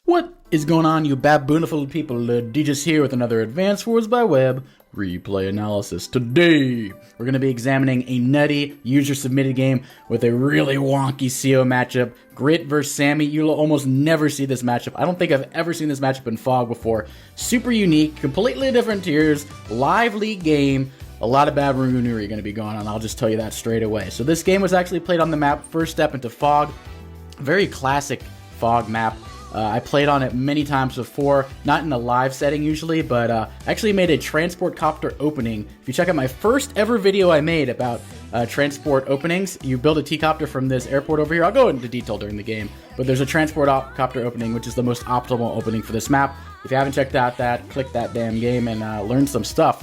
What is going on, you babooniful people? DJ's here with another Advanced Wars by Web replay analysis. Today, we're going to be examining a nutty, user-submitted game with a really wonky CO matchup. Grit versus Sammy. You'll almost never see this matchup. I don't think I've ever seen this matchup in Fog before. Super unique, completely different tiers, live league game. A lot of bad runoonery going to be going on, I'll just tell you that straight away. So this game was actually played on the map First Step into Fog. Very classic Fog map. I played on it many times before, not in a live setting usually, but I actually made a transport copter opening. If you check out my first ever video I made about transport openings, you build a T-copter from this airport over here. I'll go into detail during the game, but there's a transport copter opening, which is the most optimal opening for this map. If you haven't checked out that, click that damn game and learn some stuff.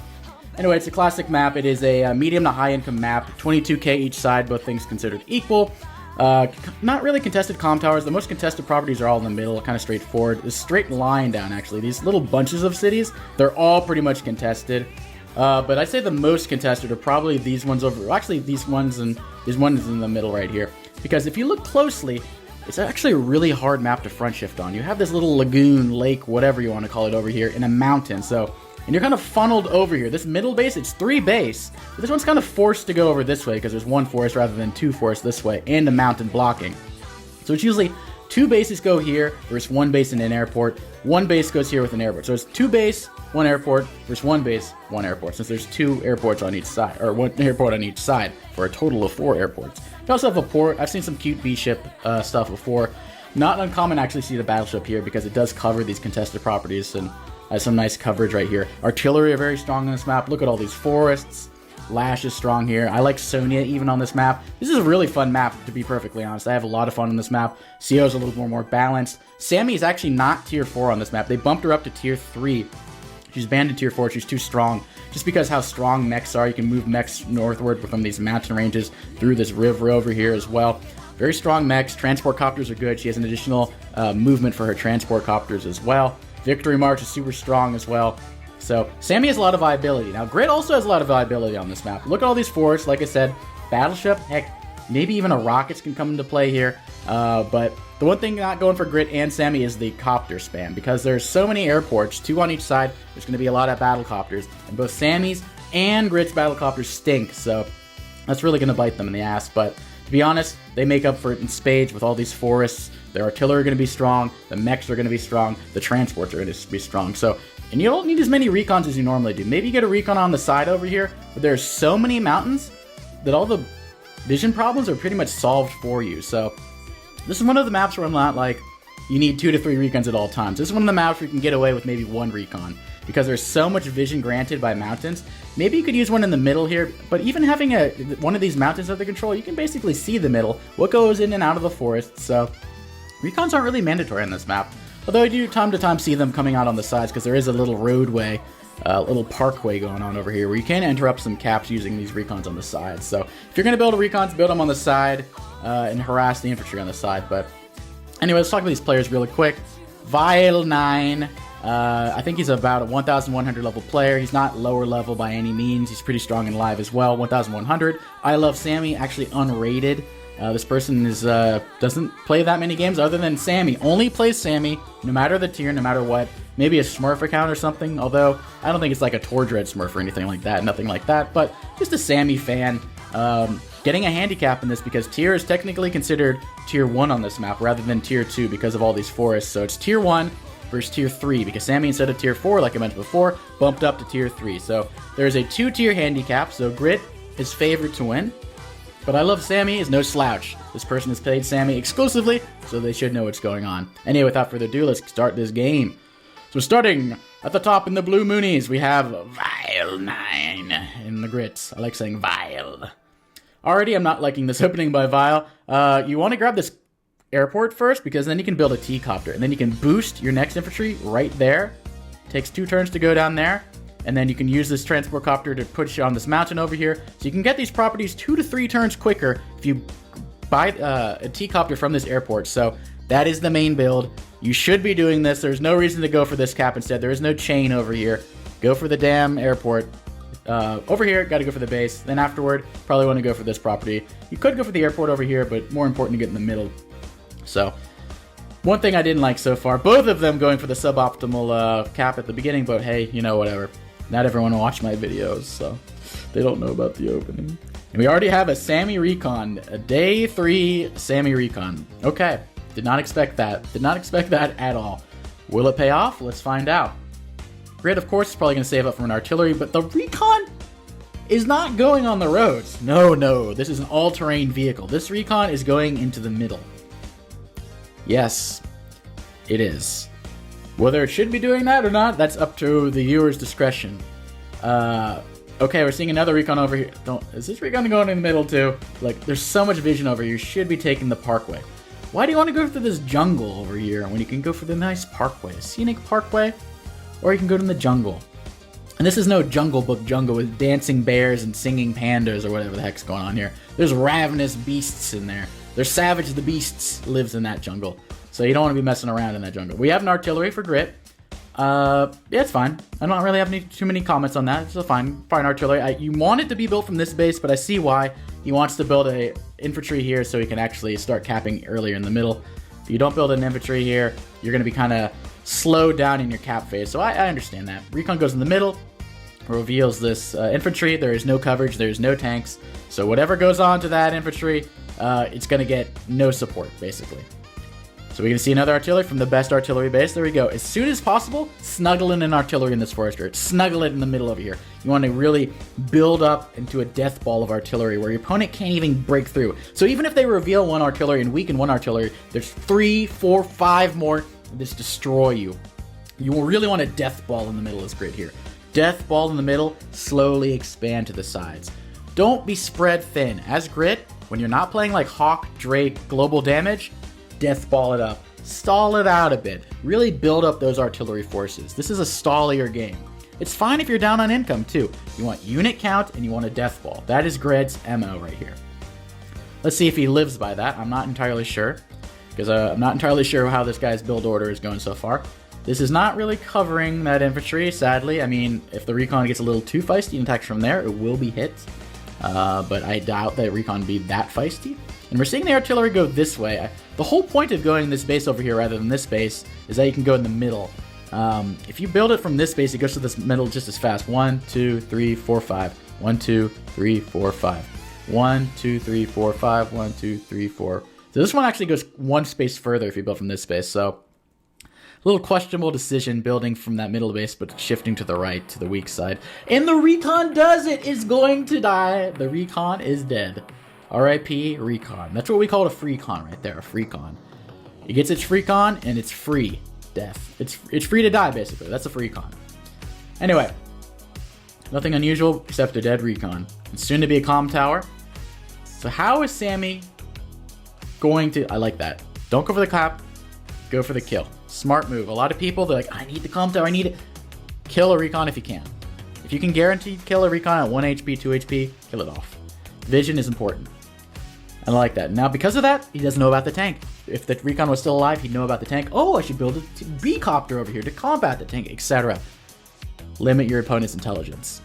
Anyway, it's a classic map. It is a medium to high income map, 22k each side, both things considered equal. Not really contested comm towers. The most contested properties are all in the middle, kind of straightforward. This straight line down, actually. These little bunches of cities, they're all pretty much contested. But I'd say the most contested are probably these ones over. Actually, these ones in the middle right here. Because if you look closely, it's actually a really hard map to front shift on. You have this little lagoon, lake, whatever you want to call it over here, in a mountain. And you're kind of funneled over here. This middle base, it's 3 base. But this one's kind of forced to go over this way because there's 1 forest rather than 2 forests this way, and a mountain blocking. So it's usually 2 bases go here versus 1 base in an airport. 1 base goes here with an airport. So it's 2 base, 1 airport versus 1 base, 1 airport. Since there's 2 airports on each side, or 1 airport on each side, for a total of 4 airports. You also have a port. I've seen some cute B-ship stuff before. Not uncommon to actually see the battleship here because it does cover these contested properties and has some nice coverage right here. Artillery are very strong on this map. Look at all these forests. Lash is strong here. I like Sonia even on this map. This is a really fun map, to be perfectly honest. I have a lot of fun on this map. CO is a little more balanced. Sammy is actually not tier 4 on this map. They bumped her up to tier 3. She's banned in tier 4. She's too strong. Just because how strong mechs are, you can move mechs northward from these mountain ranges through this river over here as well. Very strong mechs. Transport copters are good. She has an additional movement for her transport copters as well. Victory March is super strong as well. So Sammy has a lot of viability. Now Grit also has a lot of viability on this map. Look at all these forests. Like I said, battleship, heck, maybe even a rockets can come into play here. But the one thing not going for Grit and Sammy is the copter spam. Because there's so many airports, 2 on each side, there's going to be a lot of battle copters. And both Sammy's and Grit's battle copters stink. So that's really going to bite them in the ass. But to be honest, they make up for it in spades with all these forests. Their artillery are going to be strong, the mechs are going to be strong, the transports are going to be strong. So, and you don't need as many recons as you normally do. Maybe you get a recon on the side over here, but there's so many mountains that all the vision problems are pretty much solved for you. So this is one of the maps where I'm not like, you need 2 to 3 recons at all times. This is one of the maps where you can get away with maybe 1 recon. Because there's so much vision granted by mountains. Maybe you could use one in the middle here, but even having one of these mountains under control, you can basically see the middle, what goes in and out of the forest. So recons aren't really mandatory on this map. Although I do time to time see them coming out on the sides because there is a little roadway, a little parkway going on over here where you can interrupt some caps using these recons on the sides. So if you're going to build recons, build them on the side and harass the infantry on the side. But anyway, let's talk about these players really quick. Vile9. I think he's about a 1,100 level player. He's not lower level by any means. He's pretty strong in live as well, 1,100. I love Sammy, actually unrated. This person is doesn't play that many games other than Sammy. Only plays Sammy, no matter the tier, no matter what. Maybe a Smurf account or something, although I don't think it's like a Tordred Smurf or anything like that. Nothing like that, but just a Sammy fan. Getting a handicap in this because tier is technically considered tier 1 on this map rather than tier 2 because of all these forests. So it's tier 1 versus tier 3 because Sammy, instead of tier 4 like I mentioned before, bumped up to tier 3. So there's a 2-tier handicap, so Grit is favored to win. But I love Sammy is no slouch. This person has played Sammy exclusively, so they should know what's going on. Anyway, without further ado, let's start this game. So starting at the top in the blue moonies, we have Vile9 in the Grits. I like saying Vile. Already, I'm not liking this opening by Vile. You want to grab this airport first because then you can build a T-copter and then you can boost your next infantry right there. Takes 2 turns to go down there. And then you can use this transport copter to push you on this mountain over here. So you can get these properties 2 to 3 turns quicker if you buy a T-copter from this airport. So that is the main build. You should be doing this. There's no reason to go for this cap instead. There is no chain over here. Go for the damn airport. Over here, got to go for the base. Then afterward, probably want to go for this property. You could go for the airport over here, but more important to get in the middle. So One thing I didn't like so far, both of them going for the suboptimal cap at the beginning, but hey, you know, whatever. Not everyone watched my videos, so they don't know about the opening. And we already have a Sammy Recon, a day 3 Sammy Recon. Okay, did not expect that. Did not expect that at all. Will it pay off? Let's find out. Grid, of course, is probably going to save up from an artillery, but the Recon is not going on the roads. No, this is an all-terrain vehicle. This Recon is going into the middle. Yes, it is. Whether it should be doing that or not, that's up to the viewer's discretion. Okay, we're seeing another Recon over here. Is this Recon going in the middle too? Like, there's so much vision over here. You should be taking the parkway. Why do you want to go through this jungle over here when you can go for the nice parkway? Scenic parkway? Or you can go to the jungle. And this is no Jungle Book jungle with dancing bears and singing pandas or whatever the heck's going on here. There's ravenous beasts in there. There's Savage the Beasts lives in that jungle. So you don't want to be messing around in that jungle. We have an artillery for grit. Yeah, it's fine. I don't really have too many comments on that. It's a fine artillery. You want it to be built from this base, but I see why. He wants to build a infantry here so he can actually start capping earlier in the middle. If you don't build an infantry here, you're going to be kind of slowed down in your cap phase. So I understand that. Recon goes in the middle, reveals this infantry. There is no coverage. There is no tanks. So whatever goes on to that infantry, it's going to get no support, basically. So we're going to see another artillery from the best artillery base. There we go. As soon as possible, snuggle in an artillery in this forest area. Snuggle it in the middle over here. You want to really build up into a death ball of artillery where your opponent can't even break through. So even if they reveal one artillery and weaken one artillery, there's 3, 4, 5 more that just destroy you. You will really want a death ball in the middle of this grid here. Death ball in the middle, slowly expand to the sides. Don't be spread thin. As grid, when you're not playing like Hawk, Drake, global damage, death ball it up. Stall it out a bit. Really build up those artillery forces. This is a stallier game. It's fine if you're down on income too. You want unit count and you want a death ball. That is Gred's MO right here. Let's see if he lives by that. I'm not entirely sure. Because I'm not entirely sure how this guy's build order is going so far. This is not really covering that infantry, sadly. I mean, if the Recon gets a little too feisty and attacks from there, it will be hit. But I doubt that Recon be that feisty. And we're seeing the artillery go this way. The whole point of going this base over here rather than this base is that you can go in the middle. If you build it from this base, it goes to this middle just as fast. 1, 2, 3, 4, 5. 1, 2, 3, 4, 5. 1, 2, 3, 4, 5. 1, 2, 3, 4. So this one actually goes one space further if you build from this space. So a little questionable decision building from that middle base, but shifting to the right, to the weak side. And the Recon does it! Is going to die. The Recon is dead. R.I.P. Recon. That's what we call it, a free con right there, a free con. It gets its free con, and it's free death. It's free to die, basically. That's a free con. Anyway, nothing unusual except a dead Recon. It's soon to be a comm tower. So how is Sammy going to... I like that. Don't go for the clap. Go for the kill. Smart move. A lot of people, they're like, I need the comm tower, I need it. Kill a Recon if you can. If you can guarantee kill a Recon at 1 HP, 2 HP, kill it off. Vision is important. I like that. Now, because of that, he doesn't know about the tank. If the Recon was still alive, he'd know about the tank. Oh, I should build a B-copter over here to combat the tank, etc. Limit your opponent's intelligence.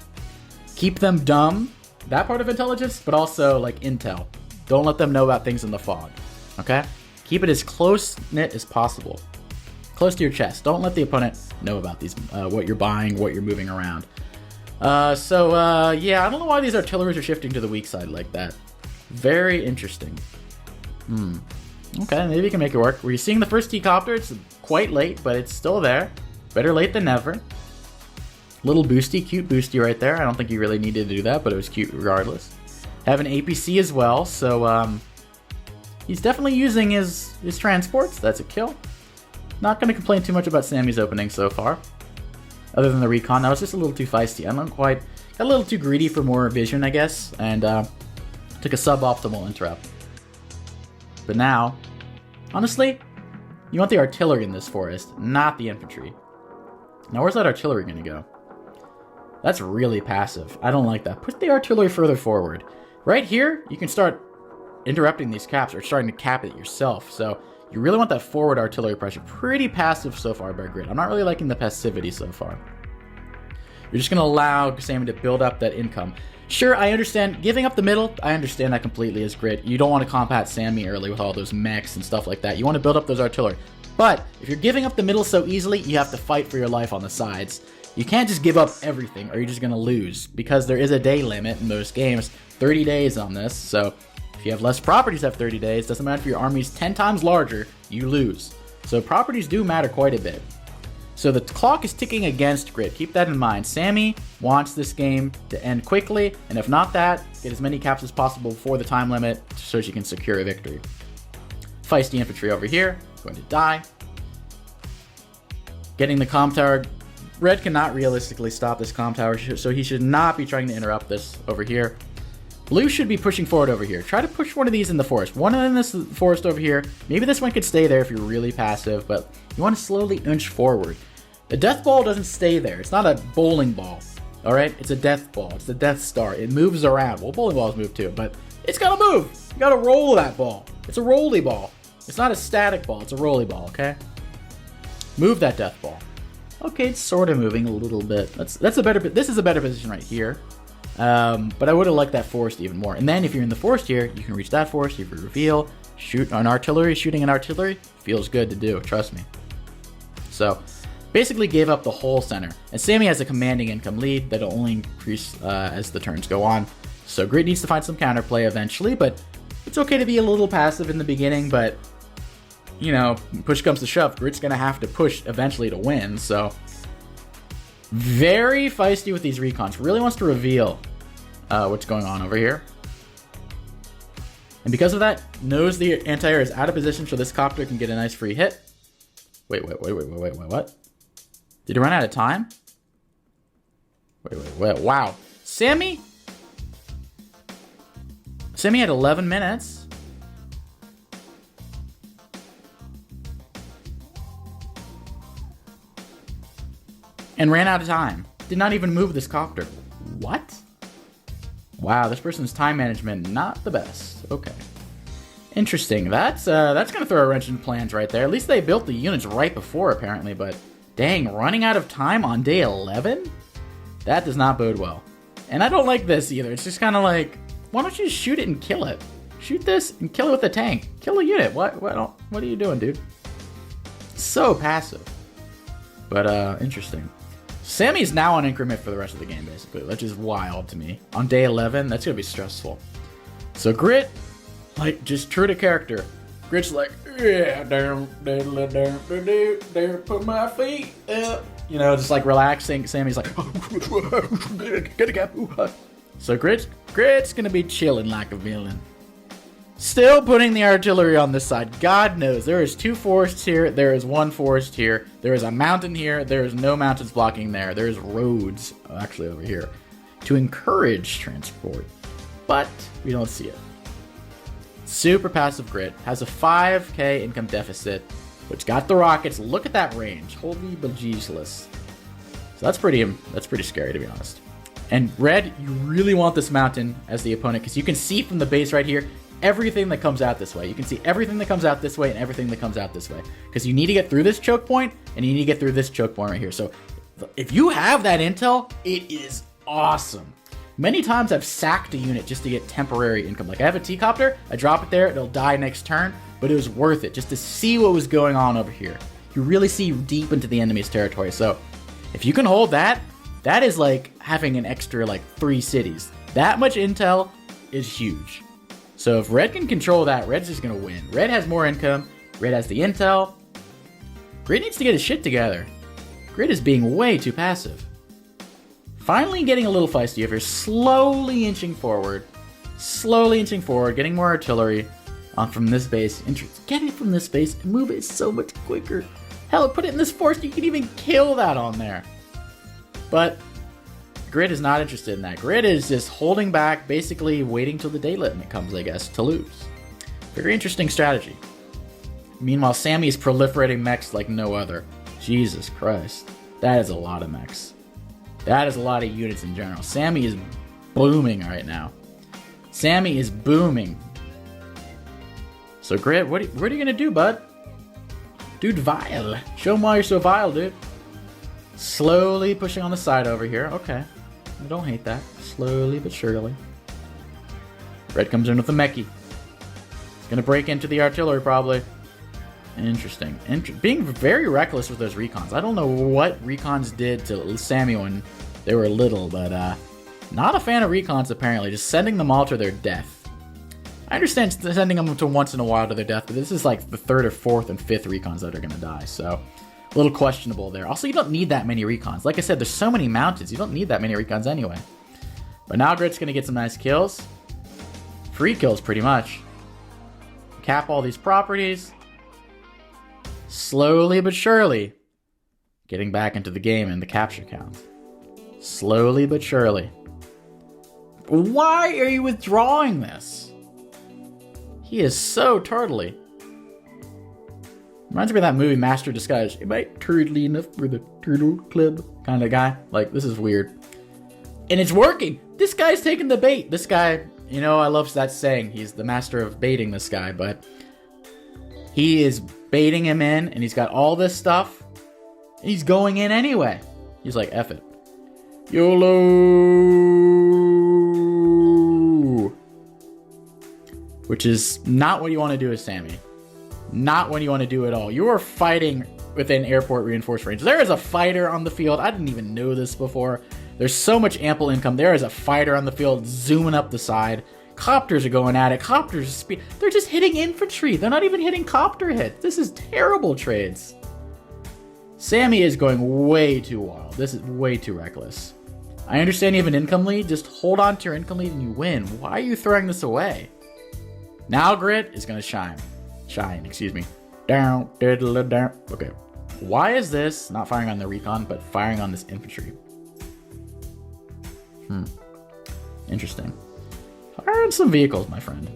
Keep them dumb, that part of intelligence, but also, like, intel. Don't let them know about things in the fog, okay? Keep it as close-knit as possible. Close to your chest. Don't let the opponent know about these, what you're buying, what you're moving around. Yeah, I don't know why these artilleries are shifting to the weak side like that. Very interesting. Okay, maybe you can make it work. We're seeing the first T-copter. It's quite late, but it's still there. Better late than never. Little boosty, cute boosty right there. I don't think you really needed to do that, but it was cute regardless. Have an APC as well, so he's definitely using his transports. That's a kill. Not going to complain too much about Sammy's opening so far. Other than the Recon, that was just a little too feisty. I'm not quite... Got a little too greedy for more vision, I guess, and took a suboptimal interrupt. But now, honestly, you want the artillery in this forest, not the infantry. Now, where's that artillery going to go? That's really passive. I don't like that. Put the artillery further forward. Right here, you can start interrupting these caps or starting to cap it yourself. So you really want that forward artillery pressure. Pretty passive so far by Grid. I'm not really liking the passivity so far. You're just going to allow Sammy to build up that income. Sure, I understand. Giving up the middle, I understand that completely as Grid. You don't want to combat Sammy early with all those mechs and stuff like that. You want to build up those artillery. But if you're giving up the middle so easily, you have to fight for your life on the sides. You can't just give up everything or you're just going to lose, because there is a day limit in most games, 30 days on this. So if you have less properties after 30 days, doesn't matter if your army's 10 times larger, you lose. So properties do matter quite a bit. So the clock is ticking against Grit. Keep that in mind. Sammy wants this game to end quickly, and if not that, get as many caps as possible before the time limit so she can secure a victory. Feisty infantry over here, going to die. Getting the comm tower. Red cannot realistically stop this comm tower, so he should not be trying to interrupt this over here. Blue should be pushing forward over here. Try to push one of these in the forest. One in this forest over here. Maybe this one could stay there if you're really passive, but you want to slowly inch forward. The death ball doesn't stay there. It's not a bowling ball, all right? It's a death ball. It's the Death Star. It moves around. Well, bowling balls move too, but it's got to move. You got to roll that ball. It's a rolly ball. It's not a static ball. It's a rolly ball, okay? Move that death ball. Okay, it's sort of moving a little bit. That's a better. This is a better position right here. But I would have liked that forest even more. And then if you're in the forest here, you can reach that forest. You can reveal, shoot an artillery. Shooting an artillery feels good to do. Trust me. So basically gave up the whole center. And Sammy has a commanding income lead that'll only increase as the turns go on. So Grit needs to find some counterplay eventually, but it's okay to be a little passive in the beginning, but you know, push comes to shove, Grit's gonna have to push eventually to win, so very feisty with these recons. Really wants to reveal what's going on over here. And because of that, knows the anti-air is out of position so this copter can get a nice free hit. Wait, what? Did he run out of time? Wait, wow. Sammy had 11 minutes. And ran out of time. Did not even move this copter. What? Wow, this person's time management not the best. Okay. Interesting. That's gonna throw a wrench in plans right there. At least they built the units right before, apparently, but dang, running out of time on day 11? That does not bode well. And I don't like this either. It's just kind of like, why don't you just shoot it and kill it? Shoot this and kill it with a tank. Kill a unit. What are you doing, dude? So passive. But interesting. Sammy's now on increment for the rest of the game, basically. That's just wild to me. On day 11, that's gonna be stressful. So Grit, like, just true to character. Grit's like, yeah, down, put my feet up. You know, just like relaxing. Sammy's like, so Grit's gonna be chilling like a villain. Still putting the artillery on this side. God knows, there is 2 forests here, there is 1 forest here, there is a mountain here, there is no mountains blocking there, there's roads, actually over here, to encourage transport. But we don't see it. Super passive Grit, has a 5k income deficit, which got the rockets. Look at that range, holy bejesus. So that's pretty scary, to be honest. And Red, you really want this mountain as the opponent, because you can see from the base right here, everything that comes out this way. You can see everything that comes out this way and everything that comes out this way. Because you need to get through this choke point, and you need to get through this choke point right here. So if you have that intel, it is awesome. Many times I've sacked a unit just to get temporary income. Like I have a T-copter, I drop it there, it'll die next turn, but it was worth it just to see what was going on over here. You really see deep into the enemy's territory. So if you can hold that, that is like having an extra like 3 cities. That much intel is huge. So if Red can control that, Red's just going to win. Red has more income. Red has the intel. Grit needs to get his shit together. Grit is being way too passive. Finally getting a little feisty over here. Slowly inching forward. Getting more artillery on from this base. Get it from this base and move it so much quicker. Hell, put it in this forest. You can even kill that on there. But Grit is not interested in that. Grit is just holding back, basically waiting till the day limit comes, I guess, to lose. Very interesting strategy. Meanwhile, Sammy is proliferating mechs like no other. Jesus Christ. That is a lot of mechs. That is a lot of units in general. Sammy is booming right now. Sammy is booming. So Grit, what are you gonna do, bud? Dude, vile. Show him why you're so vile, dude. Slowly pushing on the side over here. Okay. I don't hate that. Slowly but surely. Red comes in with the mechie. He's gonna break into the artillery probably. Interesting. Being very reckless with those recons. I don't know what recons did to Sammy when they were little, but not a fan of recons apparently. Just sending them all to their death. I understand sending them to once in a while to their death, but this is like the 3rd or 4th and 5th recons that are going to die, so a little questionable there. Also, you don't need that many recons. Like I said, there's so many mountains. You don't need that many recons anyway. But now Grit's going to get some nice kills. Free kills, pretty much. Cap all these properties. Slowly but surely getting back into the game and the capture count. Slowly but surely. Why are you withdrawing this? He is so turtly. Reminds me of that movie Master Disguise. Am I turtly enough for the turtle club kind of guy? Like, this is weird. And it's working. This guy's taking the bait. This guy, you know, I love that saying. He's the master of baiting this guy, but he is baiting him in, and he's got all this stuff. He's going in anyway. He's like, F it. YOLO! Which is not what you want to do with Sammy. Not what you want to do at all. You are fighting within airport reinforced range. There is a fighter on the field. I didn't even know this before. There's so much ample income. There is a fighter on the field zooming up the side. Copters are going at it. Copters are speed. They're just hitting infantry. They're not even hitting copter hits. This is terrible trades. Sammy is going way too wild. This is way too reckless. I understand you have an income lead. Just hold on to your income lead and you win. Why are you throwing this away? Now Grit is going to shine. Excuse me. Down, diddle, down. Okay. Why is this not firing on the recon, but firing on this infantry? Interesting. Fire on some vehicles, my friend.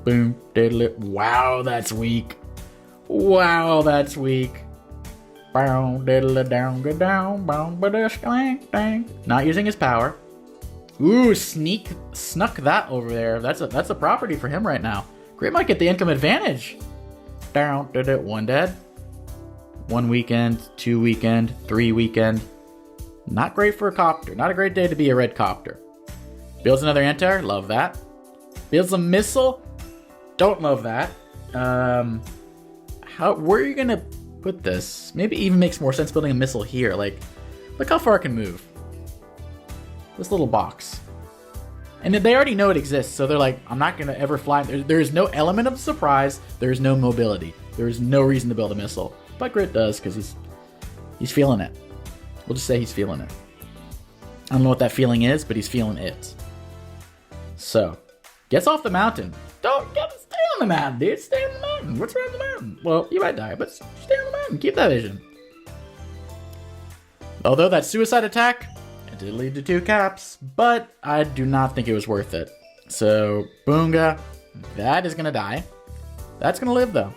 Boom, diddle it. Wow, that's weak. Wow, that's weak. Bow, diddle it down, go down, bow, dang. Not using his power. Ooh, snuck that over there. That's a property for him right now. Grit might get the income advantage. Down, did it. 1 dead. 1 weekend, 2 weekend, 3 weekend. Not great for a copter. Not a great day to be a red copter. Builds another anti-air. Love that. Builds a missile. Don't love that. Where are you gonna put this? Maybe it even makes more sense building a missile here. Like, look how far it can move. This little box. And they already know it exists, so they're like, I'm not gonna ever fly. There is no element of surprise. There is no mobility. There is no reason to build a missile. But Grit does, because he's feeling it. We'll just say he's feeling it. I don't know what that feeling is, but he's feeling it. So, gets off the mountain. Stay on the mountain, dude. Stay on the mountain. What's wrong with the mountain? Well, you might die, but stay on the mountain. Keep that vision. Although that suicide attack, it did lead to 2 caps, but I do not think it was worth it. So, Boonga, that is going to die. That's going to live, though.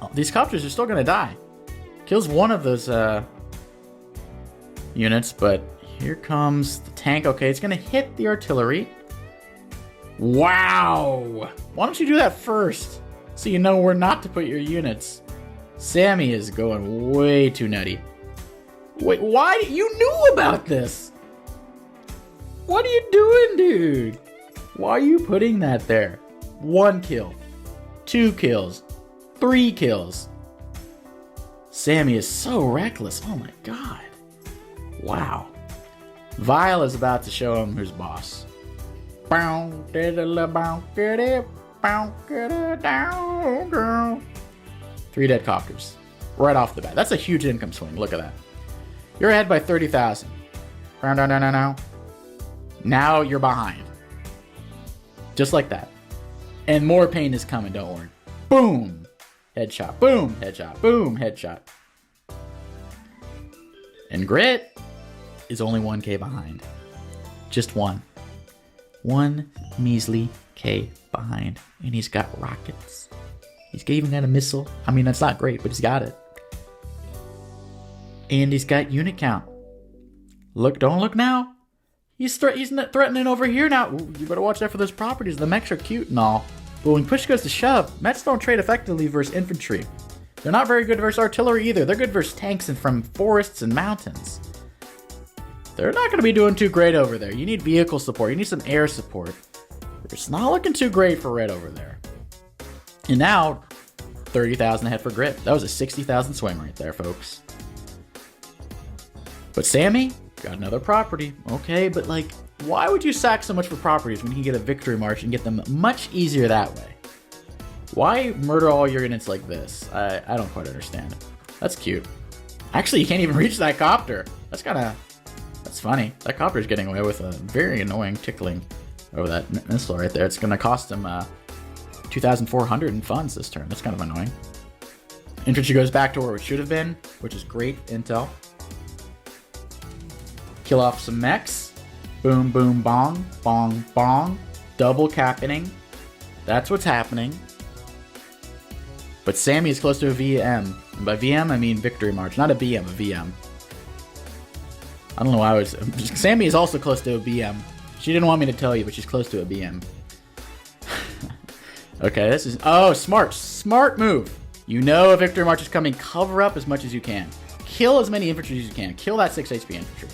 Oh, these copters are still going to die. Kills one of those units, but here comes the tank. Okay, it's going to hit the artillery. Wow! Why don't you do that first? So you know where not to put your units. Sammy is going way too nutty. Wait, why? You knew about this! What are you doing, dude? Why are you putting that there? 1 kill. 2 kills. 3 kills. Sammy is so reckless. Oh my god. Wow. Vile is about to show him who's boss. 3 dead copters. Right off the bat. That's a huge income swing. Look at that. You're ahead by 30,000. Now you're behind. Just like that. And more pain is coming, don't worry. Boom! Headshot. Boom! Headshot. Boom! Headshot. And Grit is only 1k behind. Just 1. 1 measly K behind. And he's got rockets. He's even got a missile. I mean, that's not great, but he's got it. And he's got unit count. Look, don't look now. He's threatening over here now. Ooh, you better watch out for those properties. The mechs are cute and all. But when push goes to shove, Mets don't trade effectively versus infantry. They're not very good versus artillery either. They're good versus tanks and from forests and mountains. They're not going to be doing too great over there. You need vehicle support. You need some air support. It's not looking too great for Red over there. And now, 30,000 ahead for Grit. That was a 60,000 swing right there, folks. But Sammy got another property. Okay, but like, why would you sack so much for properties when you can get a victory march and get them much easier that way? Why murder all your units like this? I don't quite understand. That's cute. Actually, you can't even reach that copter. That's funny. That copter's getting away with a very annoying tickling over that missile right there. It's gonna cost him 2,400 in funds this turn. That's kind of annoying. Infantry goes back to where it should have been, which is great intel. Kill off some mechs. Boom, boom, bong, bong, bong. Double capping. That's what's happening. But Sammy is close to a VM. And by VM, I mean Victory March. Not a BM, a VM. I don't know why I was... Sammy is also close to a BM. She didn't want me to tell you, but she's close to a BM. Okay, this is... Oh, smart. Smart move. You know a Victory March is coming. Cover up as much as you can. Kill as many infantry as you can. Kill that 6 HP infantry.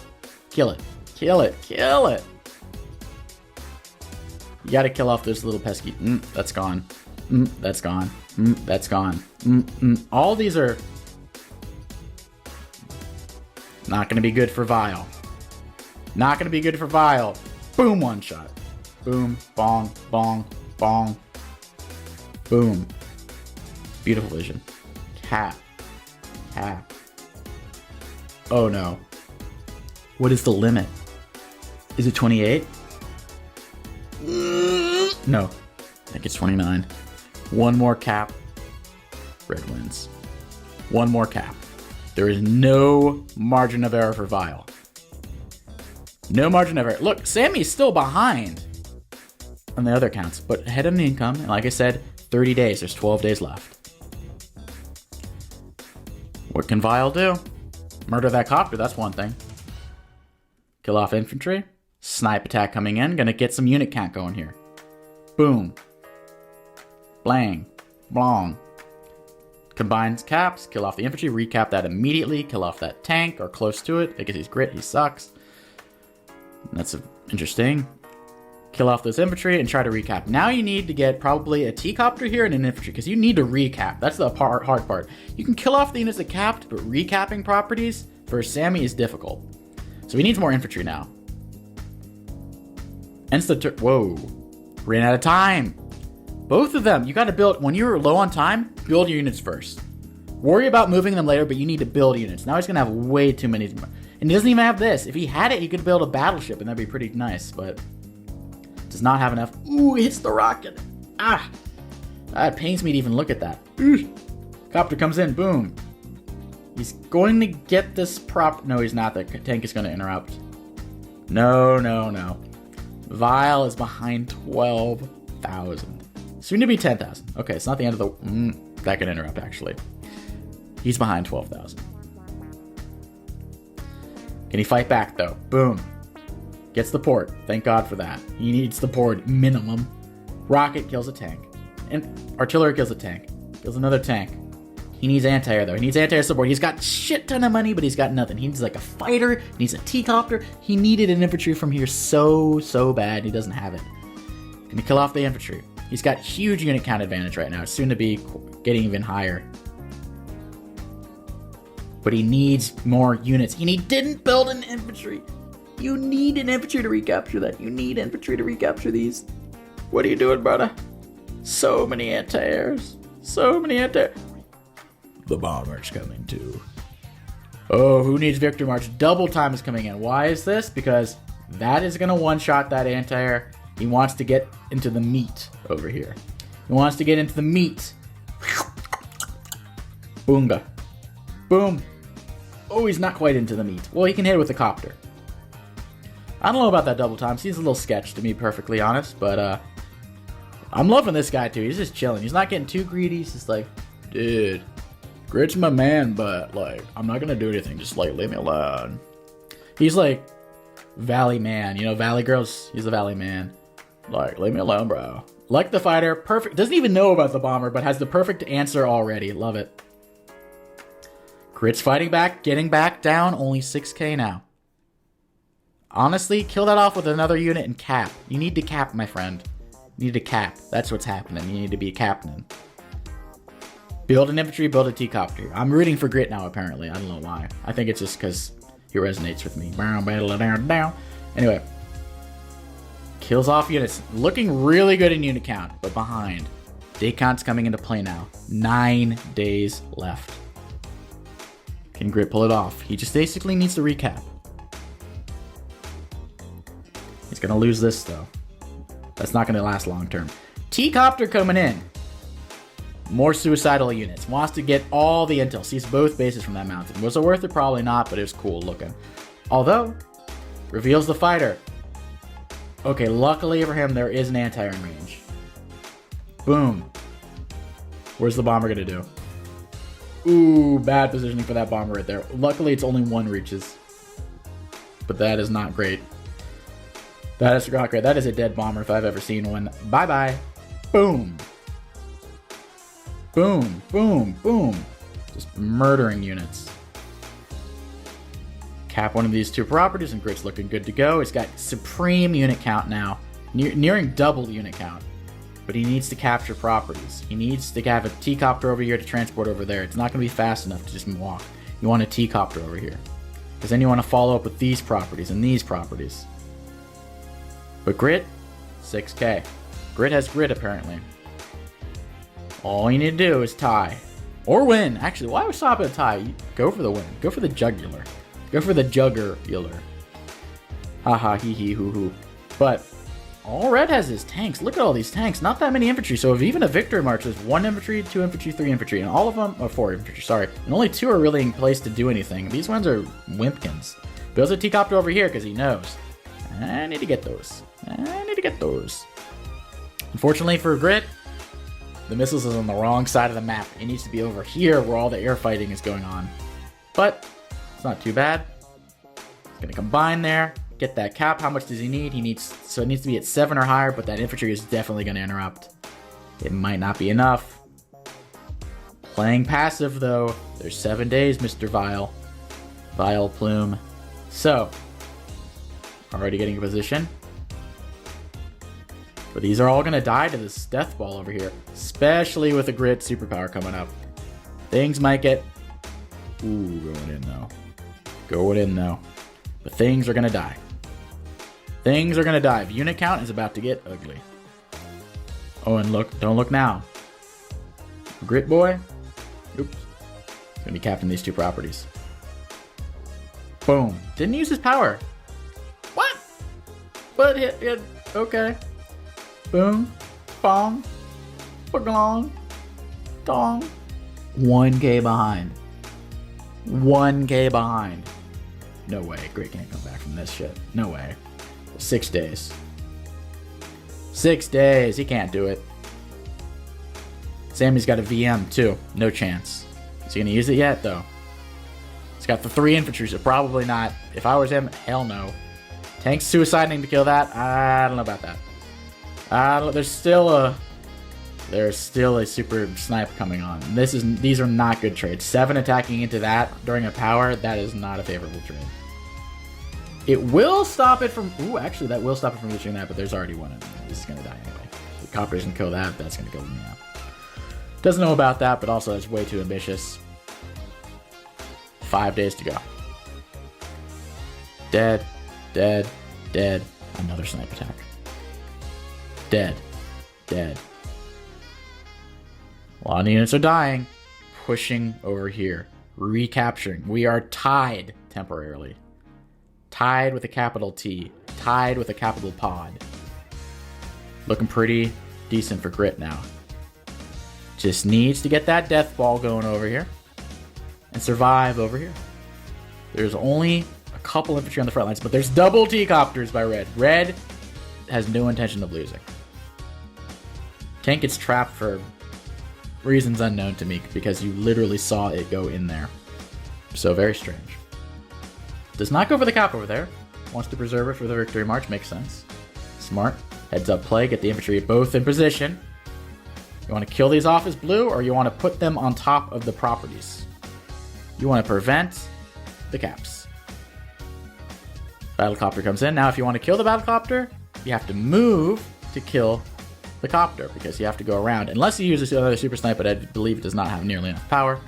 Kill it. Kill it. Kill it. You gotta kill off those little pesky... that's gone. That's gone. That's gone. All these are... not gonna be good for Vile. Not gonna be good for Vile. Boom, one shot. Boom, bong, bong, bong. Boom. Beautiful vision. Cap. Cap. Oh no. What is the limit? Is it 28? No. I think it's 29. One more cap. Red wins. One more cap. There is no margin of error for Vile. No margin of error. Look, Sammy's still behind on the other counts, but ahead on the income. And like I said, 30 days. There's 12 days left. What can Vile do? Murder that copter. That's one thing. Kill off infantry. Snipe attack coming in. Gonna get some unit count going here. Boom. Blang. Blong. Combines caps. Kill off the infantry. Recap that immediately. Kill off that tank or close to it. Because he's grit. He sucks. That's interesting. Kill off those infantry and try to recap. Now you need to get probably a T-copter here and an infantry because you need to recap. That's the hard part. You can kill off the units that capped, but recapping properties for Sammy is difficult. So he needs more infantry now. Whoa. Ran out of time. Both of them. You got to build. When you're low on time, build your units first. Worry about moving them later, but you need to build units. Now he's going to have way too many. And he doesn't even have this. If he had it, he could build a battleship, and that'd be pretty nice, but does not have enough. Ooh, he hits the rocket. Ah. That pains me to even look at that. Ooh. Copter comes in. Boom. He's going to get this prop. No, he's not. The tank is going to interrupt. No, no, no. Vile is behind 12,000. Soon to be 10,000. Okay, it's not the end of the... that can interrupt, actually. He's behind 12,000. Can he fight back, though? Boom. Gets the port. Thank God for that. He needs the port minimum. Rocket kills a tank. And artillery kills a tank. Kills another tank. He needs anti-air, though. He needs anti-air support. He's got shit ton of money, but he's got nothing. He needs like a fighter. He needs a T-copter. He needed an infantry from here so bad. He doesn't have it. Gonna kill off the infantry. He's got huge unit count advantage right now. It's soon to be getting even higher. But he needs more units. And he didn't build an infantry. You need an infantry to recapture that. You need infantry to recapture these. What are you doing, brother? So many anti-airs. So many anti-airs. The bomber's coming too. Oh, who needs Victory March? Double time is coming in. Why is this? Because that is going to one-shot that anti-air. He wants to get into the meat over here. He wants to get into the meat. Boonga. Boom. Oh, he's not quite into the meat. Well, he can hit it with the copter. I don't know about that double time. Seems a little sketch to me, perfectly honest. But I'm loving this guy too. He's just chilling. He's not getting too greedy. He's just like, dude, Grit's my man, but like, I'm not gonna do anything. Just like, leave me alone. He's like Valley man. You know, Valley girls. He's the Valley man. Like, leave me alone, bro. Like the fighter. Perfect. Doesn't even know about the bomber, but has the perfect answer already. Love it. Grit's fighting back, getting back down. Only 6k now. Honestly, kill that off with another unit and cap. You need to cap, my friend. You need to cap. That's what's happening. You need to be a captain. Build an infantry, build a T-copter. I'm rooting for Grit now, apparently. I don't know why. I think it's just because he resonates with me. Anyway. Kills off units. Looking really good in unit count, but behind. Day count's coming into play now. 9 days left. Can Grit pull it off? He just basically needs to recap. He's going to lose this, though. That's not going to last long term. T-copter coming in. More suicidal units. Wants to get all the intel. Sees both bases from that mountain. Was it worth it? Probably not, but it was cool looking. Although, reveals the fighter. Okay, luckily for him, there is an anti-air range. Boom. Where's the bomber going to do? Ooh, bad positioning for that bomber right there. Luckily, it's only one reaches. But that is not great. That is not great. That is a dead bomber if I've ever seen one. Bye-bye. Boom. Boom, boom, boom. Just murdering units. Cap one of these two properties and Grit's looking good to go. He's got supreme unit count now. Nearing double unit count. But he needs to capture properties. He needs to have a T-copter over here to transport over there. It's not going to be fast enough to just walk. You want a T-copter over here. Because then you want to follow up with these properties and these properties. But Grit, 6k. Grit has Grit apparently. All you need to do is tie. Or win. Actually, why would we stop at a tie? Go for the win. Go for the jugular. Go for the juggergular. Haha, hee hee, hoo hoo. But all red has is tanks. Look at all these tanks. Not that many infantry. So if even a victory march is 1 infantry, 2 infantry, 3 infantry. And all of them, or 4 infantry, sorry. And only 2 are really in place to do anything. These ones are wimpkins. Builds a T-copter over here because he knows. I need to get those. I need to get those. Unfortunately for Grit, the missiles is on the wrong side of the map. It needs to be over here where all the air fighting is going on. But it's not too bad. It's going to combine there. Get that cap. How much does he need? So it needs to be at 7 or higher, but that infantry is definitely going to interrupt. It might not be enough. Playing passive, though. There's 7 days, Mr. Vile. Vile Plume. So, already getting a position. But these are all going to die to this death ball over here. Especially with a Grit superpower coming up. Things might get... Ooh, going in, though. Going in, though. But things are going to die. Things are going to die. Unit count is about to get ugly. Oh, and look. Don't look now. Grit boy. Oops. He's going to be capping these 2 properties. Boom. Didn't use his power. What? But hit. Okay. Boom. Bong. Bagong. Dong. 1k behind. 1k behind. No way. Grit can't come back from this shit. No way. 6 days. 6 days. He can't do it. Sammy's got a VM too. No chance. Is he going to use it yet, though? He's got the 3 infantry, so probably not. If I was him, hell no. Tank's suiciding to kill that? I don't know about that. There's still a super snipe coming on. These are not good trades. 7 attacking into that during a power, that is not a favorable trade. It will stop it from... Ooh, actually, that will stop it from reaching that, but there's already one in there. This is going to die anyway. The copper doesn't kill that, that's going to kill me now. Doesn't know about that, but also that's way too ambitious. 5 days to go. Dead. Dead. Dead. Another snipe attack. Dead. Dead. A lot of units are dying. Pushing over here. Recapturing. We are tied temporarily. Tied with a capital T. Tied with a capital pod. Looking pretty decent for Grit now. Just needs to get that death ball going over here. And survive over here. There's only a couple infantry on the front lines, but there's double T-copters by Red. Red has no intention of losing. Tank gets trapped for reasons unknown to me because you literally saw it go in there. So very strange. Does not go for the cap over there. Wants to preserve it for the victory march. Makes sense. Smart. Heads up play. Get the infantry both in position. You want to kill these off as blue, or you want to put them on top of the properties? You want to prevent the caps. Battlecopter comes in. Now, if you want to kill the battlecopter, you have to move to kill the the copter because you have to go around. Unless you use another super snipe, but I believe it does not have nearly enough power.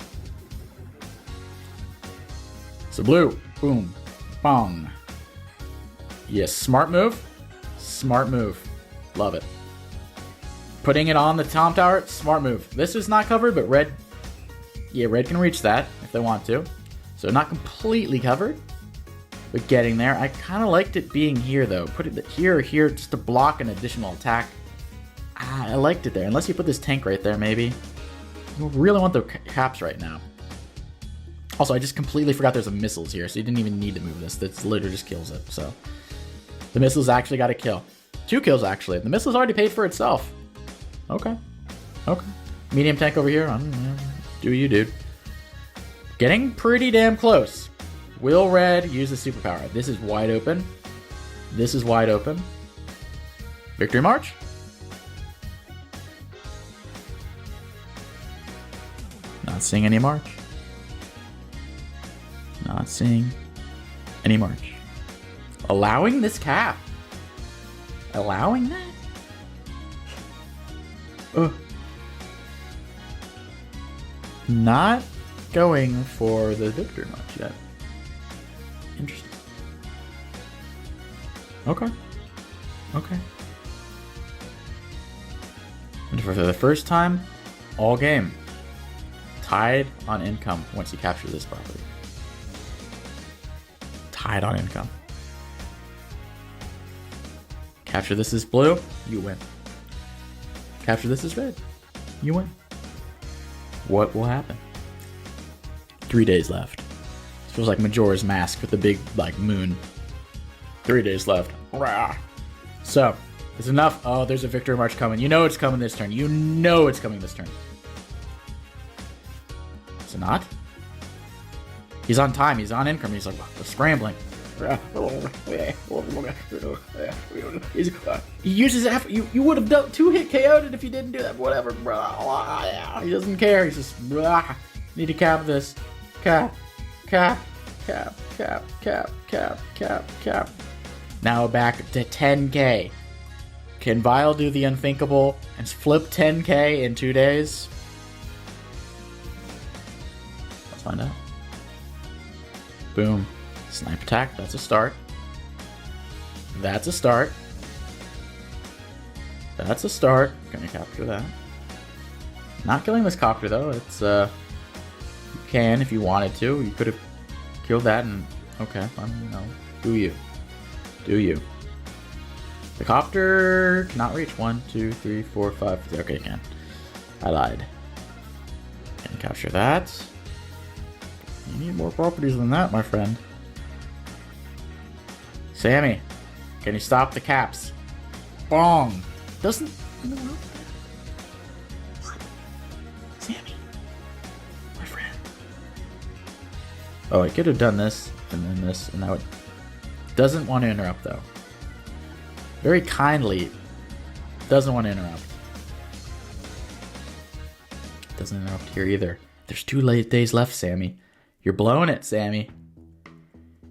So blue, boom, bong. Yes, smart move. Smart move. Love it. Putting it on the Tom Tower, smart move. This is not covered, but red, yeah, red can reach that if they want to. So not completely covered, but getting there. I kind of liked it being here though. Put it here or here just to block an additional attack. I liked it there. Unless you put this tank right there, maybe. You really want the caps right now. Also, I just completely forgot there's a missiles here, so you didn't even need to move this. This literally just kills it, so. The missiles actually got a kill. 2 kills, actually. The missiles already paid for itself. Okay. Okay. Medium tank over here. I don't know. Do you, dude. Getting pretty damn close. Will red use the superpower? This is wide open. This is wide open. Victory March? Not seeing any march. Not seeing any march. Allowing this cap. Allowing that? Ugh. Not going for the victory march yet. Interesting. Okay. Okay. And for the first time, all game. Tied on income once you capture this property. Tied on income. Capture this as blue, you win. Capture this as red, you win. What will happen? 3 days left. This feels like Majora's Mask with the big, like, moon. 3 days left. Rah. So, it's enough. Oh, there's a victory march coming. You know it's coming this turn. You know it's coming this turn. Is it not? He's on time. He's on income. He's like scrambling. He uses after you would have done 2-hit KO'd it if you didn't do that. Whatever, bro. He doesn't care. He's just need to cap this. Cap. Now back to 10k. Can Vile do the unthinkable and flip 10k in 2 days? Let's find out. Boom. Snipe attack, that's a start. That's a start. That's a start. Gonna capture that. Not killing this copter though. It's you can if you wanted to. You could have killed that and okay, you know. Do you. Do you. The copter cannot reach 1, 2, 3, 4, 5. Okay, it can. I lied. Can capture that. You need more properties than that, my friend. Sammy, can you stop the caps? Bong. Doesn't interrupt. What? Sammy, my friend. Oh, I could have done this and then this, and that would. Doesn't want to interrupt though. Very kindly, doesn't want to interrupt. Doesn't interrupt here either. There's 2 late days left, Sammy. You're blowing it, Sammy.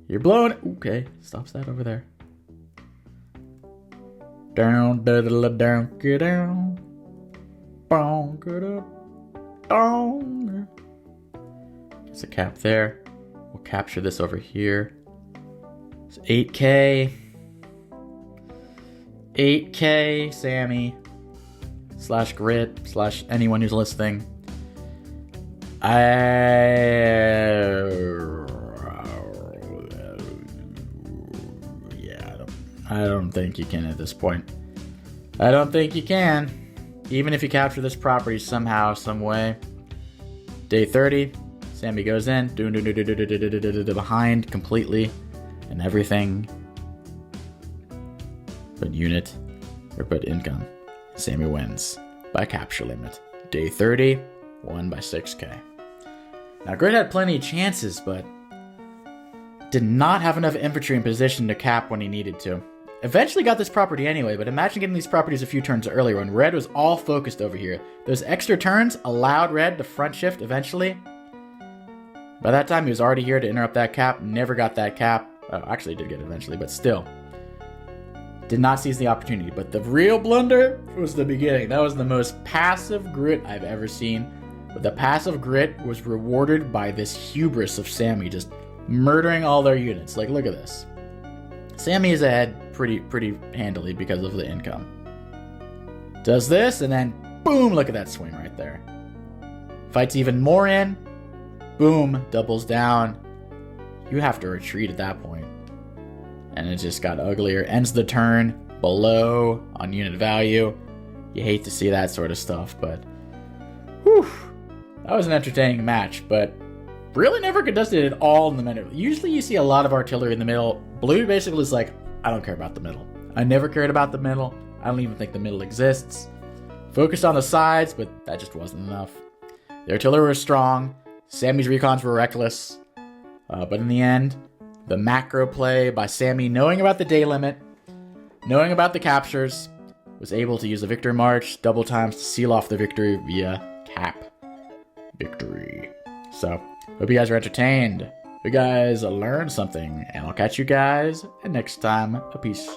You're blowing it. Okay, stops that over there. Down, down, get down. Boom, get up. Down. There's a cap there. We'll capture this over here. It's 8k. 8k, Sammy. / grit / anyone who's listening. I don't think you can at this point. I don't think you can. Even if you capture this property somehow, some way. Day 30, Sammy goes in, behind completely, and everything but unit or but income. Sammy wins by capture limit. Day 30, won by 6k. Now Grit had plenty of chances, but did not have enough infantry in position to cap when he needed to. Eventually got this property anyway, but imagine getting these properties a few turns earlier when red was all focused over here. Those extra turns allowed red to front shift eventually. By that time, he was already here to interrupt that cap. Never got that cap. Oh, actually, he did get it eventually, but still. Did not seize the opportunity, but the real blunder was the beginning. That was the most passive grit I've ever seen. But the passive grit was rewarded by this hubris of Sammy just murdering all their units. Like, look at this. Sammy is ahead pretty handily because of the income. Does this, and then boom, look at that swing right there. Fights even more in. Boom, doubles down. You have to retreat at that point. And it just got uglier. Ends the turn below on unit value. You hate to see that sort of stuff, but whew, that was an entertaining match, but really never contested it all in the middle. Usually you see a lot of artillery in the middle. Blue basically is like, I don't care about the middle. I never cared about the middle. I don't even think the middle exists. Focused on the sides, but that just wasn't enough. The artillery was strong. Sammy's recons were reckless. But in the end, the macro play by Sammy, knowing about the day limit, knowing about the captures, was able to use the victory march double times to seal off the victory via cap victory. So, hope you guys are entertained. Hope you guys learned something, and I'll catch you guys next time. Peace.